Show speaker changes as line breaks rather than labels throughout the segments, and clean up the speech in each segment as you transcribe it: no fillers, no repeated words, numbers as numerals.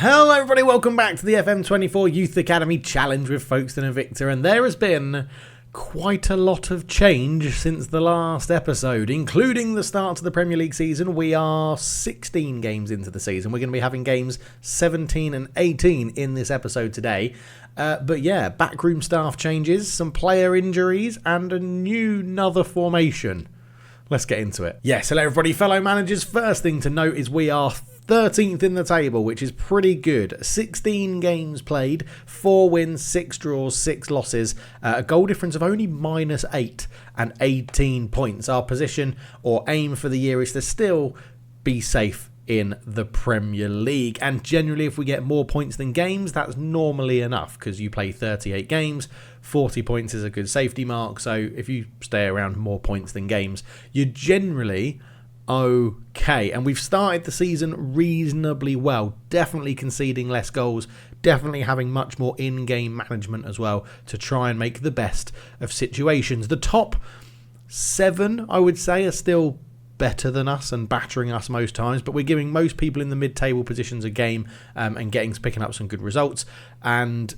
Hello everybody, welcome back to the FM24 Youth Academy Challenge with Folkestone and Victor, and there has been quite a lot of change since the last episode, including the start of the Premier League season. We are 16 games into the season. We're going to be having games 17 and 18 in this episode today. But yeah, backroom staff changes, some player injuries, and another formation. Let's get into it. Yes, hello everybody, fellow managers. First thing to note is we are 13th in the table, which is pretty good. 16 games played, 4 wins, 6 draws, 6 losses, a goal difference of only -8 and 18 points. Our position or aim for the year is to still be safe in the Premier League, and generally if we get more points than games, that's normally enough, because you play 38 games, 40 points is a good safety mark. So if you stay around more points than games, you're generally okay. And we've started the season reasonably well, definitely conceding less goals, definitely having much more in-game management as well to try and make the best of situations. The top 7, I would say, are still better than us and battering us most times, but we're giving most people in the mid-table positions a game and picking up some good results, and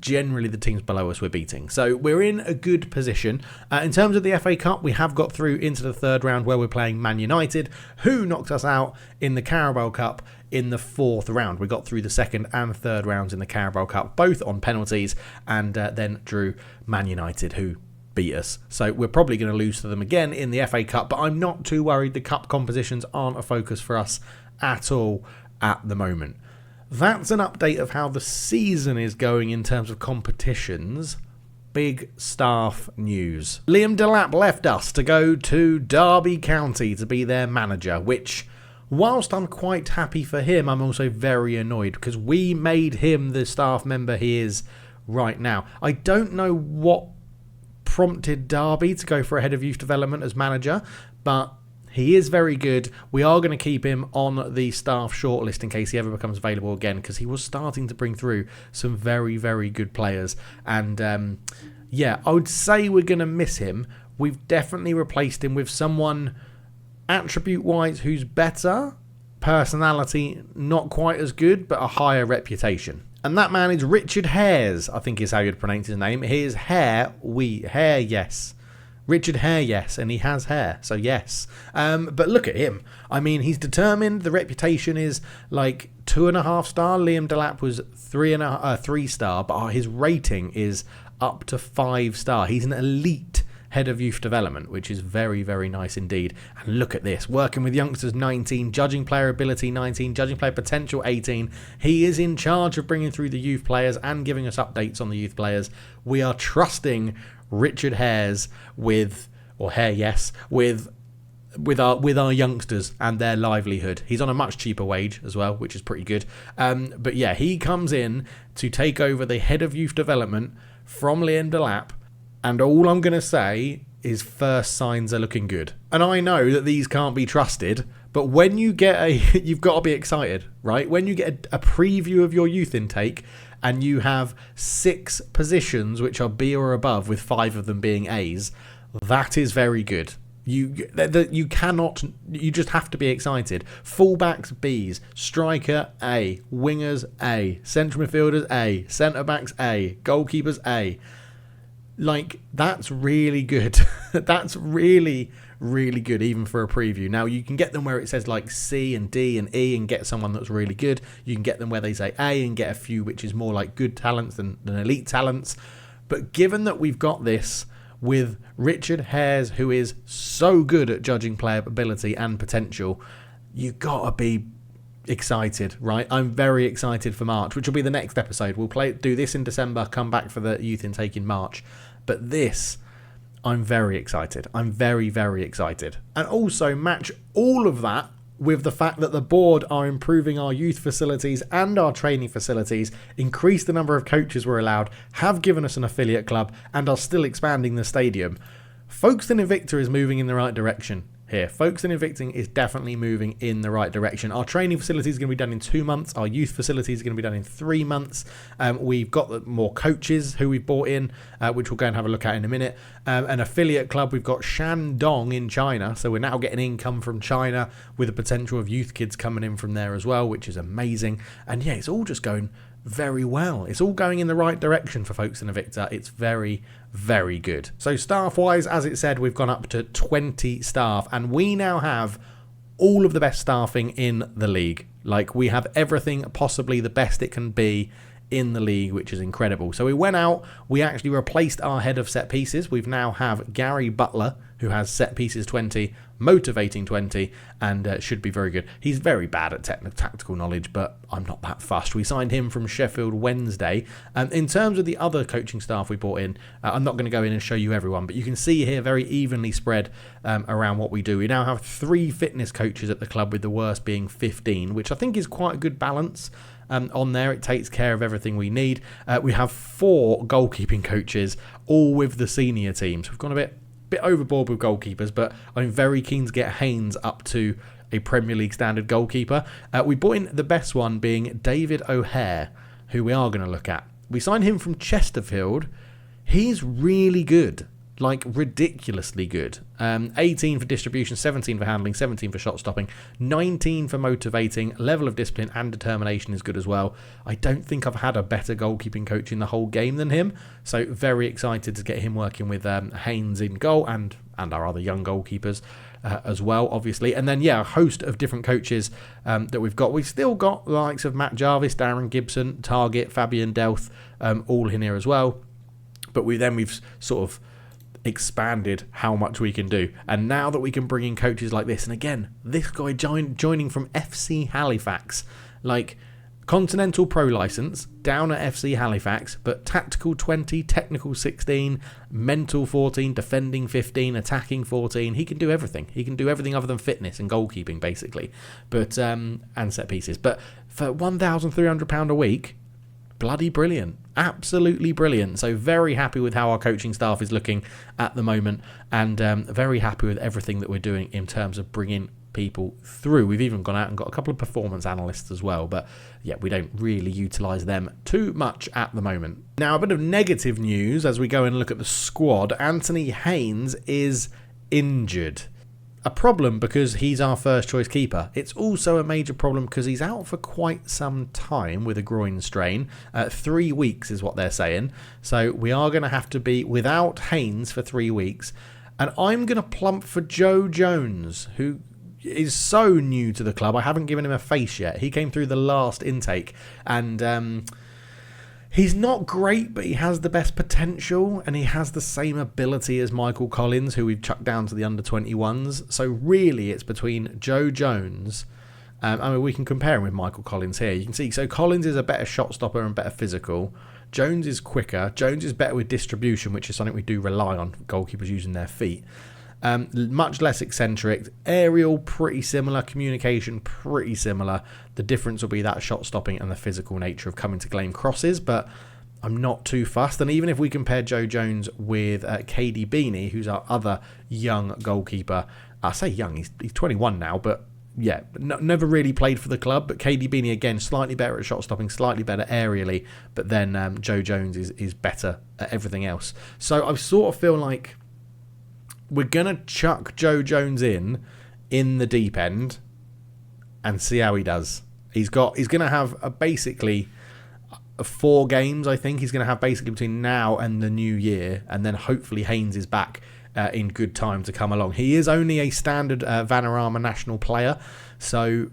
generally the teams below us we're beating. So we're in a good position. In terms of the FA Cup, we have got through into the third round where we're playing Man United, who knocked us out in the Carabao Cup in the 4th round. We got through the 2nd and 3rd rounds in the Carabao Cup, both on penalties, and then drew Man United, who beat us. So we're probably going to lose to them again in the FA Cup, but I'm not too worried. The cup competitions aren't a focus for us at all at the moment. That's an update of how the season is going in terms of competitions. Big staff news. Liam Delap left us to go to Derby County to be their manager, which, whilst I'm quite happy for him, I'm also very annoyed because we made him the staff member he is right now. I don't know what prompted Derby to go for a head of youth development as manager, but he is very good. We are going to keep him on the staff shortlist in case he ever becomes available again, because he was starting to bring through some very, very good players. And yeah, I would say we're going to miss him. We've definitely replaced him with someone attribute-wise who's better, personality not quite as good, but a higher reputation. And that man is Richard Hares, I think is how you'd pronounce his name. His hair, yes. Richard Hare, yes, and he has hair, so yes. But look at him. I mean, he's determined. The reputation is like 2.5 star. Liam Delap was 3 star, but his rating is up to 5 star. He's an elite head of youth development, which is very, very nice indeed. And look at this, working with youngsters 19, judging player ability 19, judging player potential 18. He is in charge of bringing through the youth players and giving us updates on the youth players. We are trusting Richard Hares with our youngsters and their livelihood. He's on a much cheaper wage as well, which is pretty good. But yeah, he comes in to take over the head of youth development from Liam Delap, and all I'm going to say is first signs are looking good. And I know that these can't be trusted, but when you get you've got to be excited, right? When you get a preview of your youth intake and you have 6 positions which are B or above, with 5 of them being A's, that is very good. You just have to be excited. Fullbacks B's, striker A, wingers A, central midfielders A, centre backs A, goalkeepers A. Like, that's really good. That's really, really good, even for a preview. Now, you can get them where it says like C and D and E and get someone that's really good. You can get them where they say A and get a few which is more like good talents than elite talents. But given that we've got this with Richard Hares, who is so good at judging player ability and potential, you got to be excited, right? I'm very excited for March, which will be the next episode. We'll do this in December, come back for the youth intake in March. But this, I'm very excited. I'm very, very excited. And also match all of that with the fact that the board are improving our youth facilities and our training facilities, increase the number of coaches we're allowed, have given us an affiliate club, and are still expanding the stadium. Folkestone and Victor is moving in the right direction. here. Folkestone Invicting is definitely moving in the right direction. Our training facilities are going to be done in 2 months. Our youth facilities are going to be done in 3 months. We've got more coaches who we've brought in, which we'll go and have a look at in a minute. An affiliate club, we've got Shandong in China. So we're now getting income from China with the potential of youth kids coming in from there as well, which is amazing. And yeah, it's all just going very well. It's all going in the right direction for Folkestone Invicta. It's very, very good. So staff-wise, as it said, we've gone up to 20 staff, and we now have all of the best staffing in the league. Like, we have everything possibly the best it can be in the league, which is incredible. So we went out, we actually replaced our head of set pieces. We've now have Gary Butler, who has set pieces 20, motivating 20, and should be very good. He's very bad at tactical knowledge, but I'm not that fussed. We signed him from Sheffield Wednesday. In terms of the other coaching staff we brought in, I'm not going to go in and show you everyone, but you can see here very evenly spread around what we do. We now have 3 fitness coaches at the club, with the worst being 15, which I think is quite a good balance. On there, it takes care of everything we need. We have 4 goalkeeping coaches, all with the senior teams. We've gone a bit overboard with goalkeepers, but I'm very keen to get Haynes up to a Premier League standard goalkeeper. We brought in the best one being David O'Hare, who we are going to look at. We signed him from Chesterfield. He's really good. Like, ridiculously good. 18 for distribution, 17 for handling, 17 for shot stopping, 19 for motivating. Level of discipline and determination is good as well. I don't think I've had a better goalkeeping coach in the whole game than him, so very excited to get him working with Haynes in goal and our other young goalkeepers as well, obviously. And then, yeah, a host of different coaches that we've got. We've still got the likes of Matt Jarvis, Darren Gibson, Target, Fabian Delth, all in here as well. But we've sort of expanded how much we can do, and now that we can bring in coaches like this, and again, this guy joining from FC Halifax, like Continental Pro license down at FC Halifax, but tactical 20, technical 16, mental 14, defending 15, attacking 14. He can do everything. He can do everything other than fitness and goalkeeping, basically, but and set pieces. But for £1,300 a week, bloody brilliant. Absolutely brilliant. So very happy with how our coaching staff is looking at the moment, and very happy with everything that we're doing in terms of bringing people through. We've even gone out and got a couple of performance analysts as well, but yeah, we don't really utilise them too much at the moment. Now, a bit of negative news as we go and look at the squad. Anthony Haynes is injured. A problem because he's our first choice keeper. It's also a major problem because he's out for quite some time with a groin strain. 3 weeks is what they're saying. So we are going to have to be without Haynes for 3 weeks. And I'm going to plump for Joe Jones, who is so new to the club. I haven't given him a face yet. He came through the last intake, and he's not great, but he has the best potential, and he has the same ability as Michael Collins, who we've chucked down to the under-21s. So really, it's between Joe Jones. We can compare him with Michael Collins here. You can see, so Collins is a better shot stopper and better physical. Jones is quicker. Jones is better with distribution, which is something we do rely on, goalkeepers using their feet. Much less eccentric. Aerial, pretty similar. Communication, pretty similar. The difference will be that shot stopping and the physical nature of coming to claim crosses, but I'm not too fussed. And even if we compare Joe Jones with KD Beanie, who's our other young goalkeeper, I say young, he's 21 now, but yeah, never really played for the club. But KD Beanie, again, slightly better at shot stopping, slightly better aerially, but then Joe Jones is better at everything else. So I sort of feel like we're going to chuck Joe Jones in the deep end and see how he does. He's going to have basically 4 games, I think. He's going to have basically between now and the new year, and then hopefully Haynes is back in good time to come along. He is only a standard Vanarama national player, so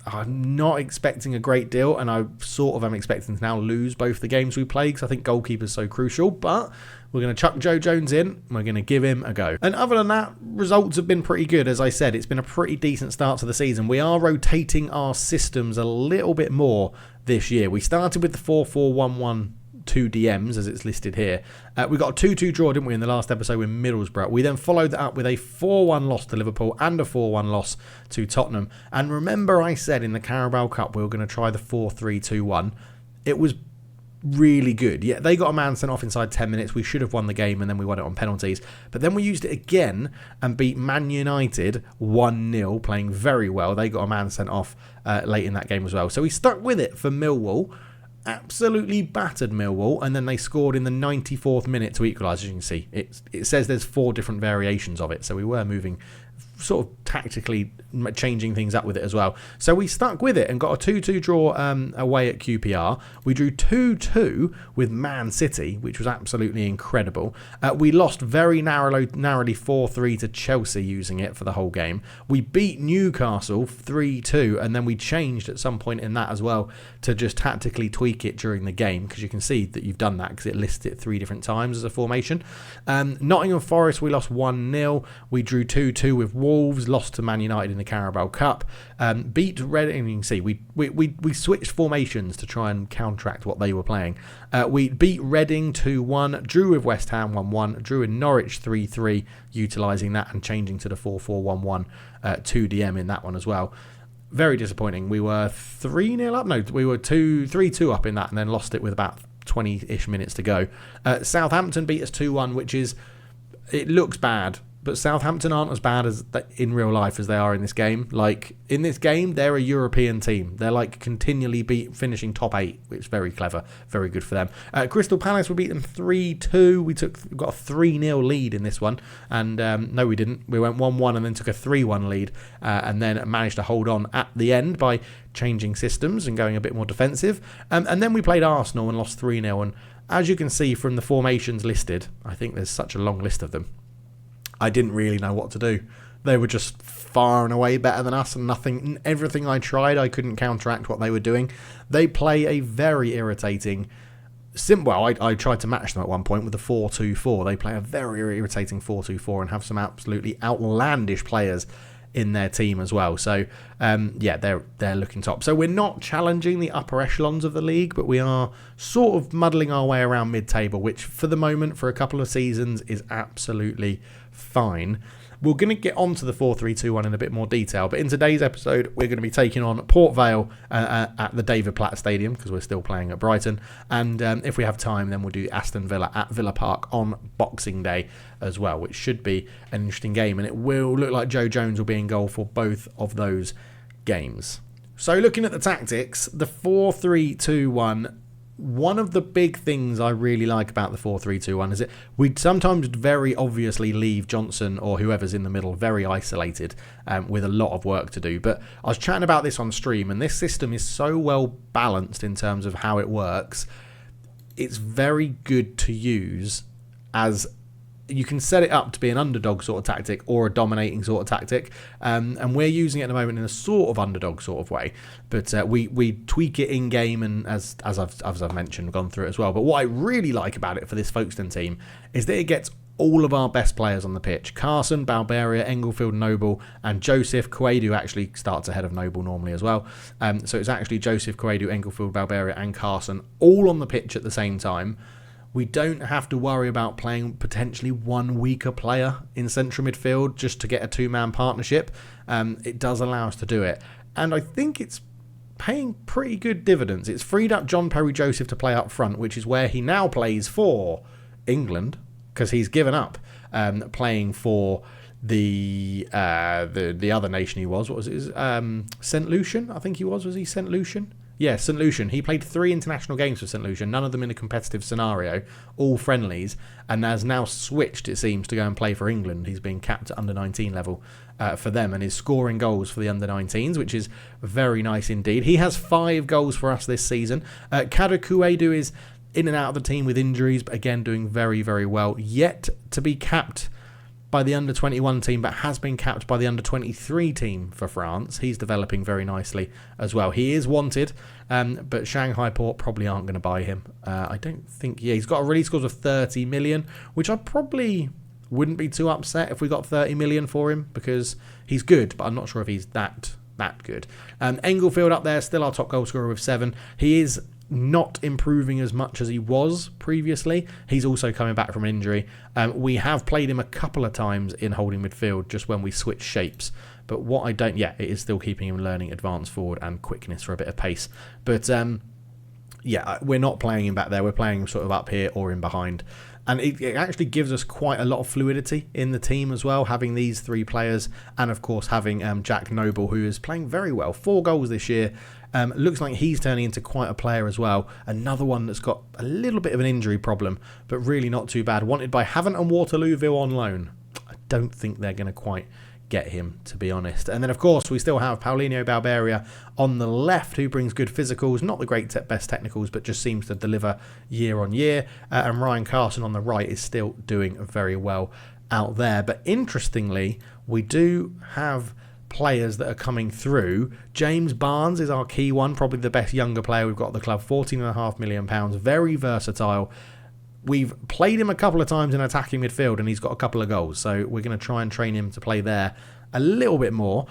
I'm not expecting a great deal, and I sort of am expecting to now lose both the games we play because I think goalkeeper's so crucial, but we're going to chuck Joe Jones in, and we're going to give him a go. And other than that, results have been pretty good. As I said, it's been a pretty decent start to the season. We are rotating our systems a little bit more this year. We started with the 4-4-1-1 2 DMs, as it's listed here. We got a 2-2 draw, didn't we, in the last episode with Middlesbrough. We then followed that up with a 4-1 loss to Liverpool and a 4-1 loss to Tottenham. And remember I said in the Carabao Cup we were going to try the 4-3-2-1. It was really good. Yeah, they got a man sent off inside 10 minutes. We should have won the game, and then we won it on penalties. But then we used it again and beat Man United 1-0, playing very well. They got a man sent off late in that game as well. So we stuck with it for Millwall. Absolutely battered Millwall, and then they scored in the 94th minute to equalise. As you can see, it says there's 4 different variations of it, so we were moving, sort of tactically changing things up with it as well. So we stuck with it and got a 2-2 draw away at QPR. We drew 2-2 with Man City, which was absolutely incredible. We lost very narrowly 4-3 to Chelsea using it for the whole game. We beat Newcastle 3-2, and then we changed at some point in that as well to just tactically tweak it during the game, because you can see that you've done that because it lists it 3 different times as a formation. Nottingham Forest, we lost 1-0. We drew 2-2 with Wolves, lost to Man United in the Carabao Cup, beat Reading. You can see we switched formations to try and counteract what they were playing. We beat Reading 2-1, drew with West Ham 1-1, drew in Norwich 3-3, utilising that and changing to the 4-4-1-1 2DM in that one as well. Very disappointing. We were 3-0 up. No, we were 3-2 up in that, and then lost it with about 20-ish minutes to go. Southampton beat us 2-1, which is, it looks bad, but Southampton aren't as bad as in real life as they are in this game. Like, in this game, they're a European team. They're like continually finishing top 8, which is very clever, very good for them. Crystal Palace, we beat them 3-2. We got a 3-0 lead in this one, and no, we didn't. We went 1-1 and then took a 3-1 lead, and then managed to hold on at the end by changing systems and going a bit more defensive. And then we played Arsenal and lost 3-0. And as you can see from the formations listed, I think there's such a long list of them, I didn't really know what to do. They were just far and away better than us, and everything I tried, I couldn't counteract what they were doing. They play a very irritating, I tried to match them at one point with the 4-2-4. They play a very irritating 4-2-4 and have some absolutely outlandish players in their team as well. So, they're looking top. So we're not challenging the upper echelons of the league, but we are sort of muddling our way around mid-table, which for the moment, for a couple of seasons, is absolutely fine. We're going to get onto the 4-3-2-1 in a bit more detail, but in today's episode, we're going to be taking on Port Vale at the David Platt Stadium, because we're still playing at Brighton, and if we have time, then we'll do Aston Villa at Villa Park on Boxing Day as well, which should be an interesting game, and it will look like Joe Jones will be in goal for both of those games. So looking at the tactics, the 4-3-2-1, one of the big things I really like about the 4-3-2-1 is that we sometimes very obviously leave Johnson or whoever's in the middle very isolated with a lot of work to do. But I was chatting about this on stream, and this system is so well balanced in terms of how it works. It's very good to use as you can set it up to be an underdog sort of tactic or a dominating sort of tactic, and we're using it at the moment in a sort of underdog sort of way, but we tweak it in game, and as I've mentioned, gone through it as well. But what I really like about it for this Folkestone team is that it gets all of our best players on the pitch. Carson, Balberia, Englefield, Noble, and Joseph. Quaidu actually starts ahead of Noble normally as well. So it's actually Joseph, Quaidu, Englefield, Balberia, and Carson all on the pitch at the same time. We don't have to worry about playing potentially one weaker player in central midfield just to get a 2-man partnership. It does allow us to do it. And I think it's paying pretty good dividends. It's freed up John Perry Joseph to play up front, which is where he now plays for England, because he's given up playing for the other nation he was. What was it? St. Lucian, I think he was. Was he St. Lucian? Yeah, St. Lucian. He played 3 international games for St. Lucian, none of them in a competitive scenario, all friendlies, and has now switched, it seems, to go and play for England. He's being capped at under-19 level for them and is scoring goals for the under-19s, which is very nice indeed. He has 5 goals for us this season. Kader Kuedu is in and out of the team with injuries, but again doing very, very well. Yet to be capped by the under-21 team, but has been capped by the under-23 team for France. He's developing very nicely as well. He is wanted, but Shanghai Port probably aren't going to buy him. I don't think... Yeah, he's got a release clause of 30 million, which I probably wouldn't be too upset if we got 30 million for him, because he's good, but I'm not sure if he's that good. Englefield up there, still our top goal scorer with 7. He is not improving as much as he was previously. He's also coming back from an injury. We have played him a couple of times in holding midfield just when we switch shapes, but what I don't... Yeah, it is still keeping him learning advanced forward and quickness for a bit of pace. But Yeah, we're not playing him back there. We're playing him sort of up here or in behind. And it actually gives us quite a lot of fluidity in the team as well, having these three players and, of course, having Jack Noble, who is playing very well. 4 goals this year. Looks like he's turning into quite a player as well. Another one that's got a little bit of an injury problem, but really not too bad. Wanted by Havant and Waterlooville on loan. I don't think they're going to quite get him, to be honest. And then, of course, we still have Paulinho Balberia on the left, who brings good physicals, not the best technicals, but just seems to deliver year on year. And Ryan Carson on the right is still doing very well out there. But interestingly, we do have players that are coming through. James Barnes is our key one, probably the best younger player we've got at the club, £14.5 million, very versatile. We've played him a couple of times in attacking midfield and he's got a couple of goals. So we're going to try and train him to play there a little bit more.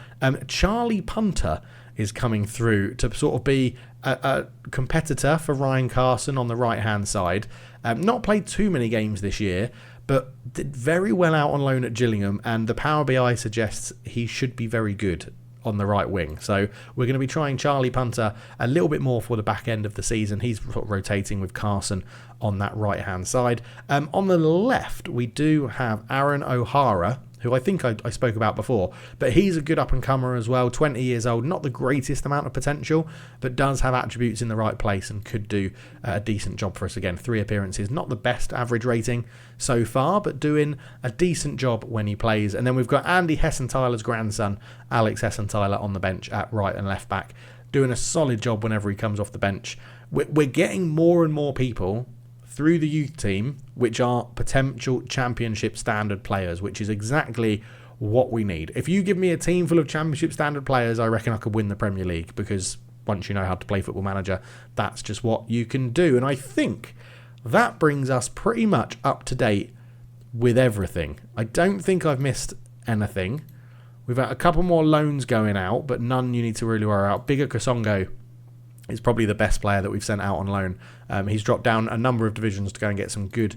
Charlie Punter is coming through to sort of be a competitor for Ryan Carson on the right-hand side. Not played too many games this year, but did very well out on loan at Gillingham. And the Power BI suggests he should be very good on the right wing. So we're going to be trying Charlie Punter a little bit more for the back end of the season. He's rotating with Carson on that right hand side. On the left we do have Aaron O'Hara, who I think I spoke about before, but he's a good up-and-comer as well, 20 years old, not the greatest amount of potential, but does have attributes in the right place and could do a decent job for us again. 3 appearances, not the best average rating so far, but doing a decent job when he plays. And then we've got Andy Hessenthaler's grandson, Alex Hessenthaler, on the bench at right and left back, doing a solid job whenever he comes off the bench. We're getting more and more people through the youth team, which are potential championship standard players, which is exactly what we need. If you give me a team full of championship standard players, I reckon I could win the Premier League, because once you know how to play Football Manager, that's just what you can do. And I think that brings us pretty much up to date with everything. I don't think I've missed anything. We've had a couple more loans going out, but none you need to really worry about. Bigger Kasongo is probably the best player that we've sent out on loan. He's dropped down a number of divisions to go and get some good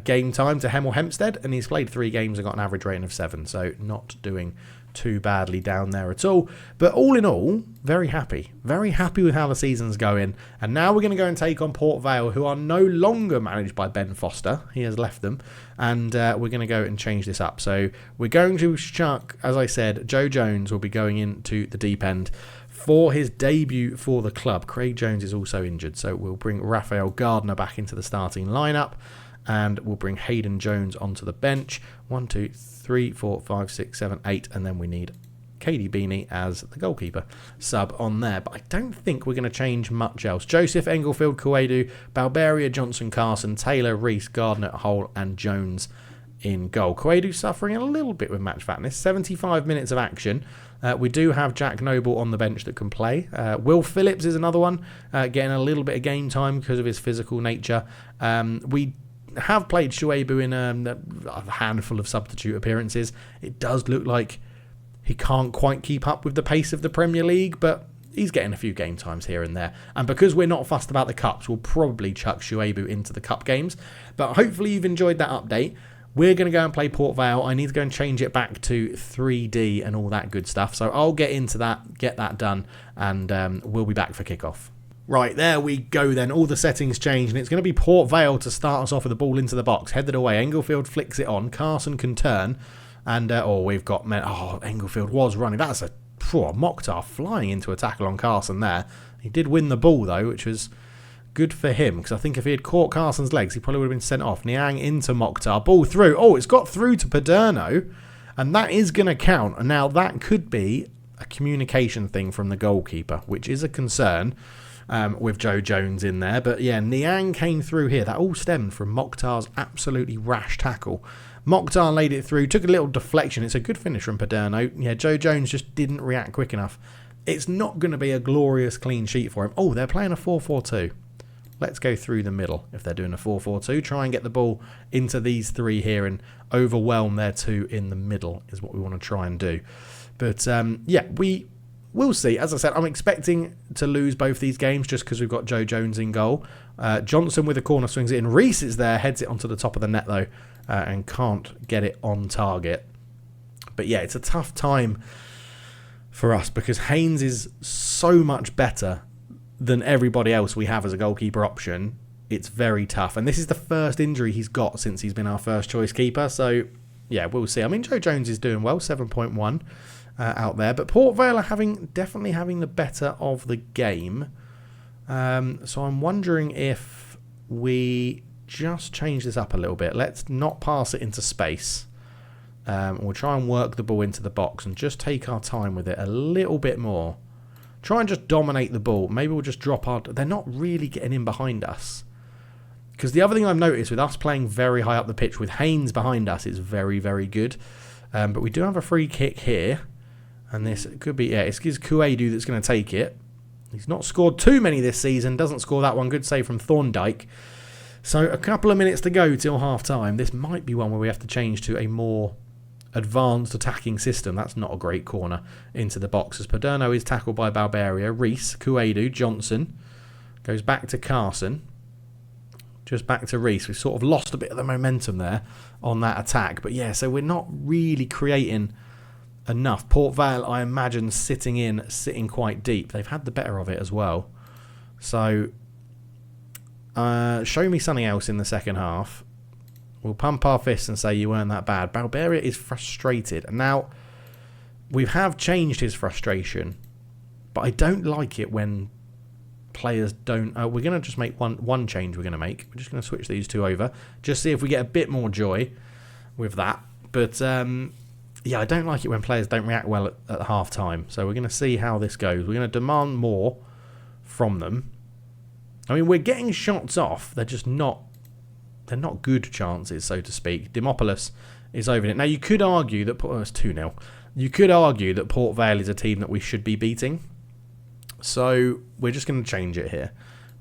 game time to Hemel Hempstead, and he's played 3 games and got an average rating of 7, so not doing too badly down there at all. But all in all, very happy with how the season's going. And now we're going to go and take on Port Vale, who are no longer managed by Ben Foster. He has left them, and we're going to go and change this up. So we're going to chuck, as I said, Joe Jones will be going into the deep end for his debut for the club. Craig Jones is also injured, so we'll bring Raphael Gardner back into the starting lineup, and we'll bring Hayden Jones onto the bench. 1, 2, 3, 4, 5, 6, 7, 8, and then we need Katie Beanie as the goalkeeper sub on there. But I don't think we're going to change much else. Joseph, Englefield, Kuedu, Balberia, Johnson, Carson, Taylor, Reese, Gardner, Hole, and Jones in goal. Kuedu suffering a little bit with match fatness. 75 minutes of action. We do have Jack Noble on the bench that can play. Will Phillips is another one, getting a little bit of game time because of his physical nature. We have played Shuaibu in a handful of substitute appearances. It does look like he can't quite keep up with the pace of the Premier League, but he's getting a few game times here and there. And because we're not fussed about the cups, we'll probably chuck Shuaibu into the cup games. But hopefully you've enjoyed that update. We're going to go and play Port Vale. I need to go and change it back to 3D and all that good stuff. So I'll get into that, get that done, and we'll be back for kickoff. Right, there we go then. All the settings changed, and it's going to be Port Vale to start us off with the ball into the box. Headed away. Englefield flicks it on. Carson can turn. And, we've got... Englefield was running. That's a Mokhtar flying into a tackle on Carson there. He did win the ball, though, which was good for him, because I think if he had caught Carson's legs, he probably would have been sent off. Niang into Mokhtar. Ball through. Oh, it's got through to Paderno, and that is going to count. And now that could be a communication thing from the goalkeeper, which is a concern with Joe Jones in there. But yeah, Niang came through here. That all stemmed from Mokhtar's absolutely rash tackle. Mokhtar laid it through, took a little deflection. It's a good finish from Paderno. Yeah, Joe Jones just didn't react quick enough. It's not going to be a glorious clean sheet for him. Oh, they're playing a 4-4-2. Let's go through the middle if they're doing a 4-4-2. Try and get the ball into these 3 here and overwhelm their 2 in the middle is what we want to try and do. But yeah, we'll see. As I said, I'm expecting to lose both these games just because we've got Joe Jones in goal. Johnson with a corner swings it in. Reese is there, heads it onto the top of the net though, and can't get it on target. But yeah, it's a tough time for us because Haynes is so much better than everybody else we have as a goalkeeper option, it's very tough. And this is the first injury he's got since he's been our first choice keeper. So, yeah, we'll see. I mean, Joe Jones is doing well, 7.1 out there. But Port Vale are definitely having the better of the game. So I'm wondering if we just change this up a little bit. Let's not pass it into space. We'll try and work the ball into the box and just take our time with it a little bit more. Try and just dominate the ball. Maybe we'll just drop our... They're not really getting in behind us. Because the other thing I've noticed with us playing very high up the pitch with Haynes behind us is very, very good. But we do have a free kick here. And this could be... Yeah, it's Kuedu that's going to take it. He's not scored too many this season. Doesn't score that one. Good save from Thorndike. So a couple of minutes to go till half-time. This might be one where we have to change to a more advanced attacking system. That's not a great corner into the box. As Paderno is tackled by Balberia. Reese, Kuedu, Johnson. Goes back to Carson. Just back to Reese. We've sort of lost a bit of the momentum there on that attack. But yeah, so we're not really creating enough. Port Vale, I imagine, sitting quite deep. They've had the better of it as well. So, show me something else in the second half. We'll pump our fists and say you weren't that bad. Balberia is frustrated. Now, we have changed his frustration, but I don't like it when players don't... we're going to just make one change we're going to make. We're just going to switch these two over. Just see if we get a bit more joy with that. But, yeah, I don't like it when players don't react well at half-time. So we're going to see how this goes. We're going to demand more from them. I mean, we're getting shots off. They're just not... They're not good chances, so to speak. Dimopoulos is over it. Now, you could argue that... it's 2-0. You could argue that Port Vale is a team that we should be beating. So, we're just going to change it here.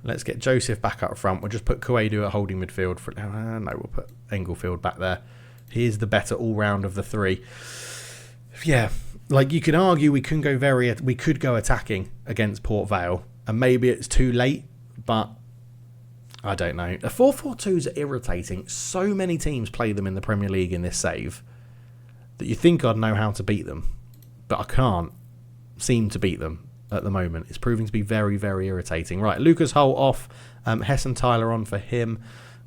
Let's get Joseph back up front. We'll just put Kuedu at holding midfield. No, we'll put Englefield back there. He is the better all-round of the three. Yeah, like you could argue we could go attacking against Port Vale. And maybe it's too late, but... I don't know. The 4-4-2s are irritating. So many teams play them in the Premier League in this save that you think I'd know how to beat them. But I can't seem to beat them at the moment. It's proving to be very, very irritating. Right, Lucas Hull off. Hess and Tyler on for him.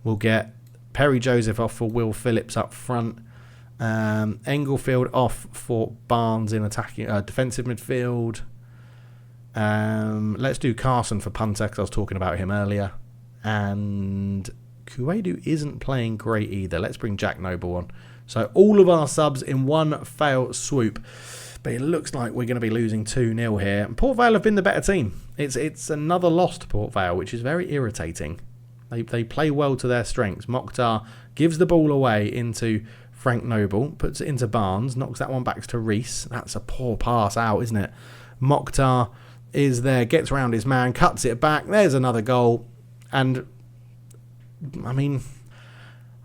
We'll get Perry Joseph off for Will Phillips up front. Englefield off for Barnes in attacking defensive midfield. Let's do Carson for punter because I was talking about him earlier. And Kuedu isn't playing great either. Let's bring Jack Noble on. So all of our subs in one fail swoop. But it looks like we're going to be losing 2-0 here. And Port Vale have been the better team. It's another loss to Port Vale, which is very irritating. They play well to their strengths. Mokhtar gives the ball away into Frank Noble. Puts it into Barnes. Knocks that one back to Reese. That's a poor pass out, isn't it? Mokhtar is there. Gets around his man. Cuts it back. There's another goal. And, I mean,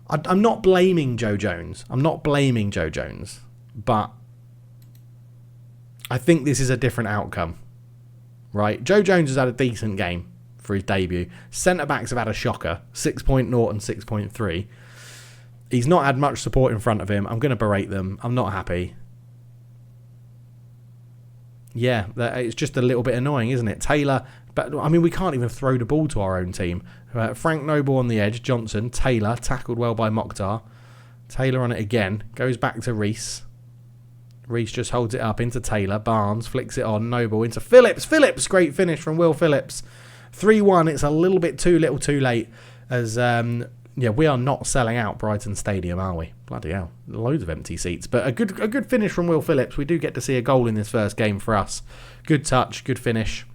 I'm not blaming Joe Jones. But I think this is a different outcome, right? Joe Jones has had a decent game for his debut. Centre-backs have had a shocker, 6.0 and 6.3. He's not had much support in front of him. I'm going to berate them. I'm not happy. Yeah, it's just a little bit annoying, isn't it? Taylor... But, I mean, we can't even throw the ball to our own team. Frank Noble on the edge. Johnson. Taylor. Tackled well by Mokhtar. Taylor on it again. Goes back to Reese. Reese just holds it up into Taylor. Barnes flicks it on. Noble into Phillips. Phillips! Great finish from Will Phillips. 3-1. It's a little bit too late. As, we are not selling out Brighton Stadium, are we? Bloody hell. Loads of empty seats. But a good finish from Will Phillips. We do get to see a goal in this first game for us. Good touch. Good finish.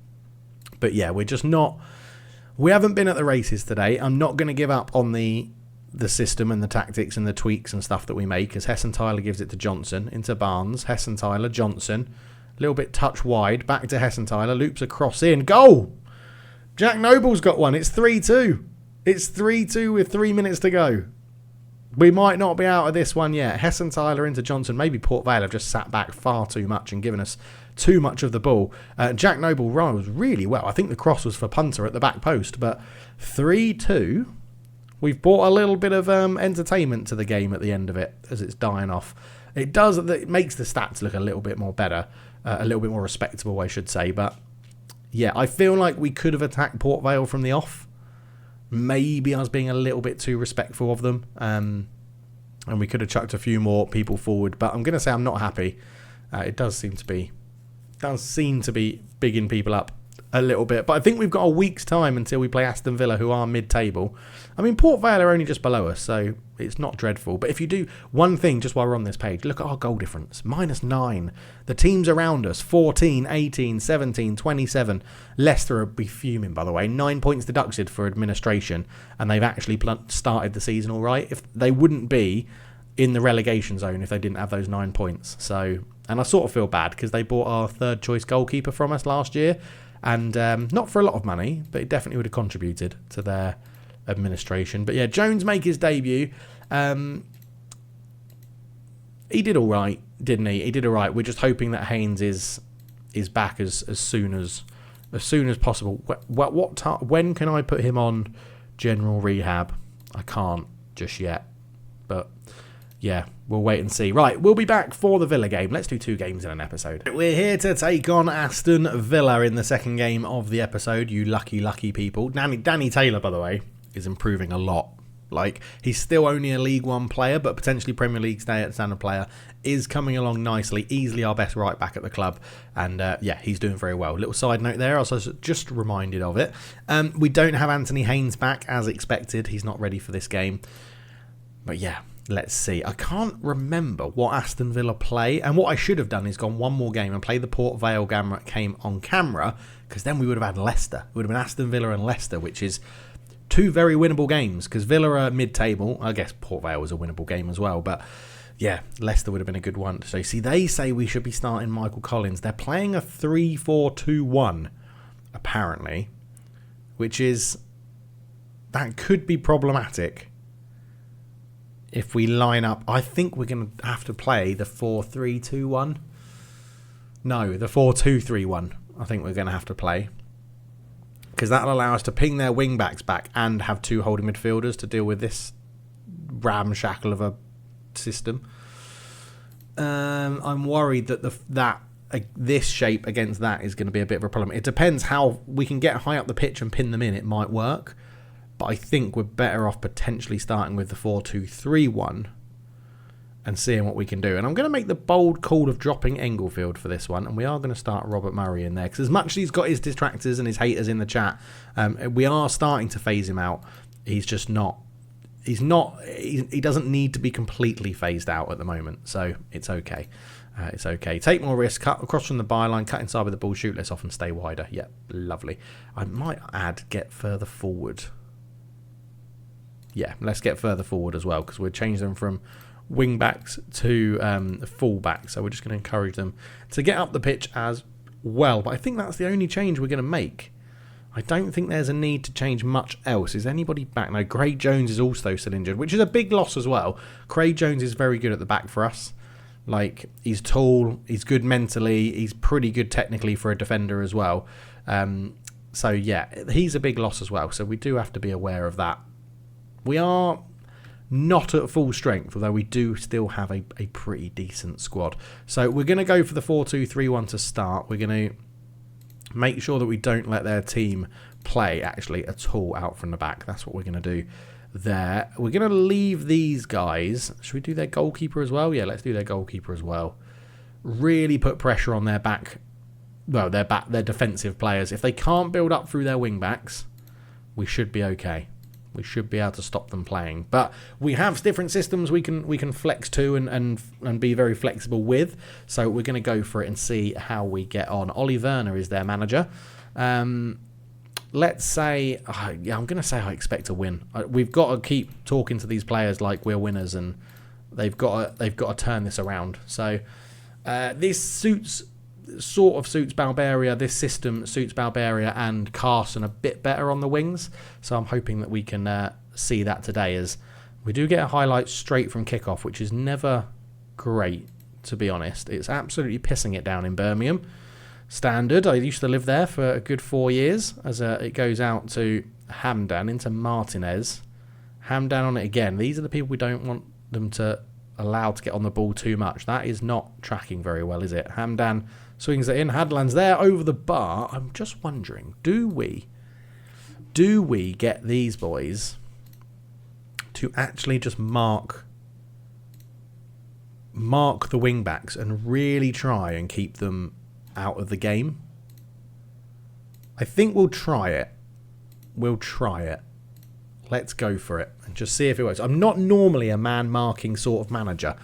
But yeah, we're just not... We haven't been at the races today. I'm not going to give up on the system and the tactics and the tweaks and stuff that we make, as Hess and Tyler gives it to Johnson, into Barnes. Hess and Tyler, Johnson. A little bit touch wide. Back to Hess and Tyler. Loops across in. Goal! Jack Noble's got one. It's 3-2. It's 3-2 with 3 minutes to go. We might not be out of this one yet. Hess and Tyler into Johnson. Maybe Port Vale have just sat back far too much and given us too much of the ball. Jack Noble rose really well. I think the cross was for punter at the back post. But 3-2. We've brought a little bit of entertainment to the game at the end of it as it's dying off. It makes the stats look a little bit more better. A little bit more respectable, I should say. But yeah, I feel like we could have attacked Port Vale from the off. Maybe I was being a little bit too respectful of them. And we could have chucked a few more people forward. But I'm going to say I'm not happy. It does seem to be bigging people up a little bit. But I think we've got a week's time until we play Aston Villa, who are mid-table. I mean, Port Vale are only just below us, so it's not dreadful. But if you do one thing, just while we're on this page, look at our goal difference. -9. The teams around us, 14, 18, 17, 27. Leicester will be fuming, by the way. 9 points deducted for administration, and they've actually started the season all right. If they wouldn't be in the relegation zone if they didn't have those 9 points. So, and I sort of feel bad because they bought our third choice goalkeeper from us last year. And not for a lot of money, but it definitely would have contributed to their administration. But yeah, Jones make his debut. He did all right, didn't he? He did all right. We're just hoping that Haynes is back as soon as possible. When can I put him on general rehab? I can't just yet. But yeah, we'll wait and see. Right, we'll be back for the Villa game. Let's do 2 games in an episode. We're here to take on Aston Villa in the second game of the episode, you lucky people. Danny Taylor, by the way, is improving a lot. Like, he's still only a League One player, but potentially Premier League standard player, is coming along nicely. Easily our best right back at the club. And yeah, he's doing very well. Little side note there, I was just reminded of it. We don't have Anthony Haynes back as expected. He's not ready for this game. But yeah, let's see. I can't remember what Aston Villa play. And what I should have done is gone one more game and played the Port Vale game on camera, because then we would have had Leicester. It would have been Aston Villa and Leicester, which is 2 very winnable games, because Villa are mid-table. I guess Port Vale was a winnable game as well. But yeah, Leicester would have been a good one. So see, they say we should be starting Michael Collins. They're playing a 3-4-2-1, apparently, which is... that could be problematic. If we line up, I think we're going to have to play the 4-3-2-1. No, the 4-2-3-1. I think we're going to have to play. Because that'll allow us to ping their wing-backs back and have 2 holding midfielders to deal with this ramshackle of a system. I'm worried that this shape against that is going to be a bit of a problem. It depends how we can get high up the pitch and pin them in. It might work. But I think we're better off potentially starting with the 4-2-3-1 and seeing what we can do. And I'm going to make the bold call of dropping Englefield for this one. And we are going to start Robert Murray in there. Because as much as he's got his detractors and his haters in the chat, we are starting to phase him out. He's just not... He doesn't need to be completely phased out at the moment. So it's okay. It's okay. Take more risk. Cut across from the byline. Cut inside with the ball. Shoot less often. Stay wider. Yep, lovely. I might add get further forward. Yeah, let's get further forward as well, because we'll change them from wing backs to full backs. So we're just going to encourage them to get up the pitch as well. But I think that's the only change we're going to make. I don't think there's a need to change much else. Is anybody back? No, Craig Jones is also still injured, which is a big loss as well. Craig Jones is very good at the back for us. Like, he's tall, he's good mentally, he's pretty good technically for a defender as well. So yeah, he's a big loss as well. So we do have to be aware of that. We are not at full strength, although we do still have a pretty decent squad. So we're going to go for the 4-2-3-1 to start. We're going to make sure that we don't let their team play, actually, at all out from the back. That's what we're going to do there. We're going to leave these guys. Should we do their goalkeeper as well? Yeah, let's do their goalkeeper as well. Really put pressure on their back. Well, their defensive players. If they can't build up through their wing backs, we should be okay. We should be able to stop them playing. But we have different systems we can flex to and be very flexible with. So we're going to go for it and see how we get on. Ollie Werner is their manager. Let's say, yeah, I'm going to say I expect a win. We've got to keep talking to these players like we're winners, and they've got to turn this around. So this suits Balberia. This system suits Balberia and Carson a bit better on the wings. So I'm hoping that we can see that today, as we do get a highlight straight from kickoff, which is never great, to be honest. It's absolutely pissing it down in Birmingham. Standard. I used to live there for a good 4 years, as it goes out to Hamdan into Martinez. Hamdan on it again. These are the people we don't want them to allow to get on the ball too much. That is not tracking very well, is it? Hamdan Swings it in. Hadland's there over the bar. I'm just wondering, do we get these boys to actually just mark the wing backs and really try and keep them out of the game? I think we'll try it. Let's go for it and just see if it works. I'm not normally a man marking sort of manager,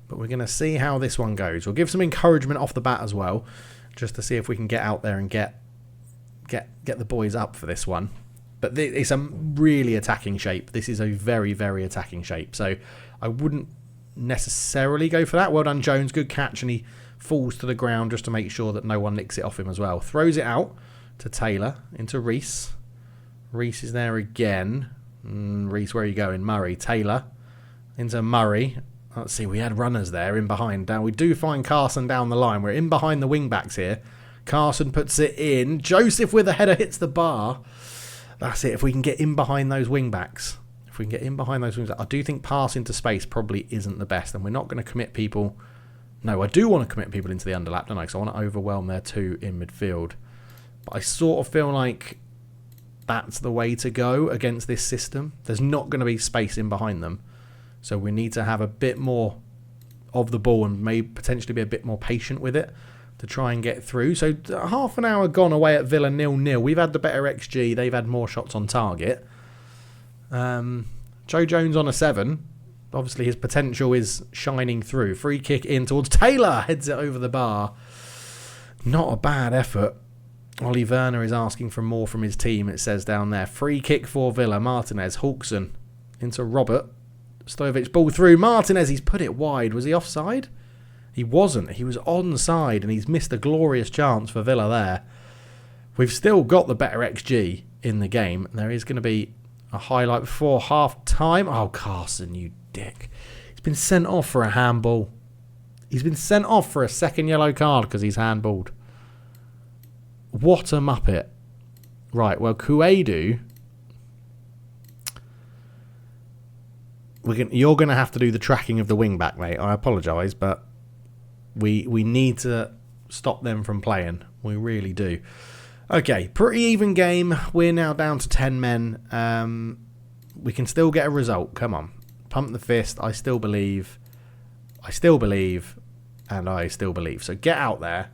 but we're going to see how this one goes. We'll give some encouragement off the bat as well, just to see if we can get out there and get the boys up for this one. But it's a really attacking shape. This is a very, very attacking shape. So I wouldn't necessarily go for that. Well done, Jones. Good catch, and he falls to the ground just to make sure that no one nicks it off him as well. Throws it out to Taylor, into Reese. Reese is there again. Reese, where are you going? Murray. Taylor into Murray. Let's see, we had runners there in behind. Now we do find Carson down the line. We're in behind the wing backs here. Carson puts it in. Joseph with a header hits the bar. That's it. If we can get in behind those wing backs. I do think pass into space probably isn't the best. And we're not going to commit people. No, I do want to commit people into the underlap, don't I? Because I want to overwhelm their two in midfield. But I sort of feel like that's the way to go against this system. There's not going to be space in behind them. So we need to have a bit more of the ball and maybe potentially be a bit more patient with it to try and get through. So half an hour gone away at Villa 0-0. We've had the better XG. They've had more shots on target. Joe Jones on a 7. Obviously his potential is shining through. Free kick in towards Taylor. Heads it over the bar. Not a bad effort. Ollie Werner is asking for more from his team, it says down there. Free kick for Villa. Martinez. Hawkson into Robert. Stojovic ball through. Martinez, he's put it wide. Was he offside? He wasn't. He was onside and he's missed a glorious chance for Villa there. We've still got the better XG in the game. There is going to be a highlight before half time. Oh, Carson, you dick. He's been sent off for a handball. He's been sent off for a second yellow card because he's handballed. What a muppet. Right, well, Kuedu, you're going to have to do the tracking of the wing back, mate. I apologise, but we need to stop them from playing. We really do. Okay, pretty even game. We're now down to 10 men. We can still get a result. Come on. Pump the fist. I still believe. And I still believe. So get out there.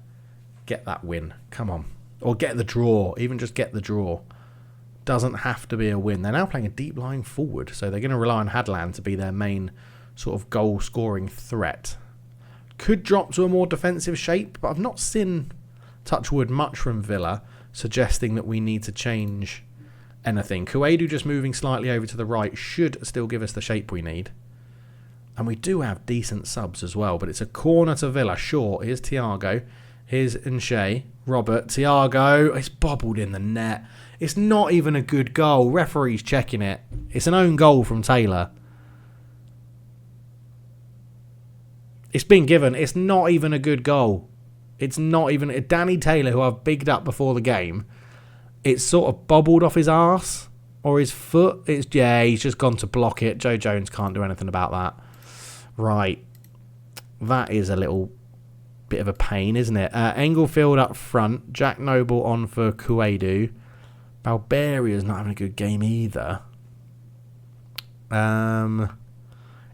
Get that win. Come on. Or get the draw. Even just get the draw. Doesn't have to be a win. They're now playing a deep lying forward. So they're going to rely on Hadland to be their main sort of goal scoring threat. Could drop to a more defensive shape. But I've not seen, touch wood, much from Villa suggesting that we need to change anything. Kuedu just moving slightly over to the right should still give us the shape we need. And we do have decent subs as well. But it's a corner to Villa. Sure, here's Thiago. Here's Nshea. Robert. Thiago. It's bobbled in the net. It's not even a good goal. Referee's checking it. It's an own goal from Taylor. It's been given. It's not even a good goal. It's not even... Danny Taylor, who I've bigged up before the game, it's sort of bobbled off his arse or his foot. He's just gone to block it. Joe Jones can't do anything about that. Right. That is a little bit of a pain, isn't it? Englefield up front. Jack Noble on for Kuedu. Balberia's not having a good game either.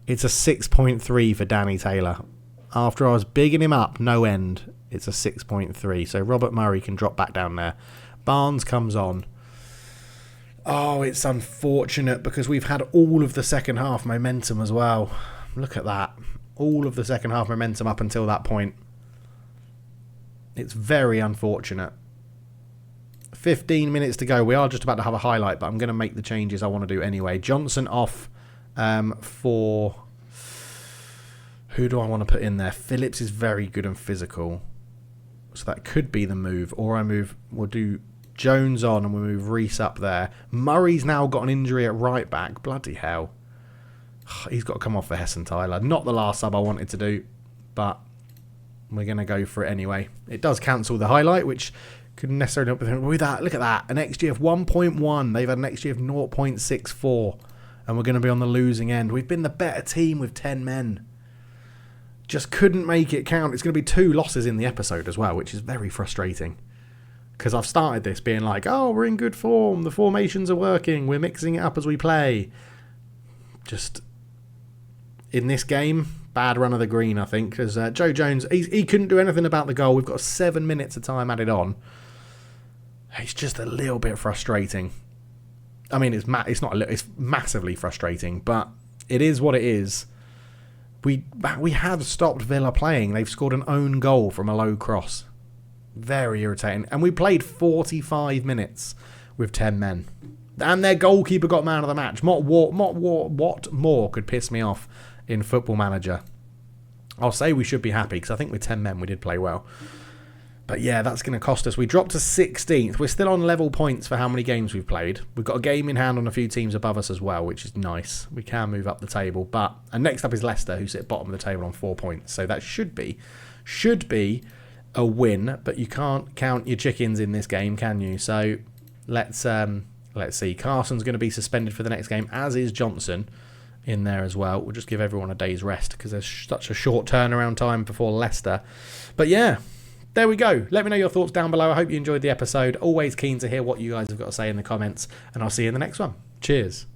It's a 6.3 for Danny Taylor. After I was bigging him up, no end, it's a 6.3. So Robert Murray can drop back down there. Barnes comes on. Oh, it's unfortunate because we've had all of the second half momentum as well. Look at that. All of the second half momentum up until that point. It's very unfortunate. 15 minutes to go. We are just about to have a highlight, but I'm going to make the changes I want to do anyway. Johnson off for... Who do I want to put in there? Phillips is very good and physical. So that could be the move. Or we'll do Jones on and we'll move Reese up there. Murray's now got an injury at right back. Bloody hell. He's got to come off for Hessen Tyler. Not the last sub I wanted to do, but we're going to go for it anyway. It does cancel the highlight, which couldn't necessarily help with that. Look at that. An XG of 1.1. They've had an XG of 0.64. And we're going to be on the losing end. We've been the better team with 10 men. just couldn't make it count. It's going to be 2 losses in the episode as well, which is very frustrating. Because I've started this being like, oh, we're in good form. The formations are working. We're mixing it up as we play. Just in this game, bad run of the green, I think. Because Joe Jones, he couldn't do anything about the goal. We've got 7 minutes of time added on. It's just a little bit frustrating. I mean, it's massively frustrating, but it is what it is. We have stopped Villa playing. They've scored an own goal from a low cross. Very irritating. And we played 45 minutes with 10 men. And their goalkeeper got man of the match. What more could piss me off in Football Manager? I'll say we should be happy, because I think with 10 men we did play well. But yeah, that's going to cost us. We dropped to 16th. We're still on level points for how many games we've played. We've got a game in hand on a few teams above us as well, which is nice. We can move up the table. And next up is Leicester, who sit bottom of the table on 4 points. So that should be a win. But you can't count your chickens in this game, can you? So let's see. Carson's going to be suspended for the next game, as is Johnson in there as well. We'll just give everyone a day's rest because there's such a short turnaround time before Leicester. But yeah. There we go. Let me know your thoughts down below. I hope you enjoyed the episode. Always keen to hear what you guys have got to say in the comments. And I'll see you in the next one. Cheers.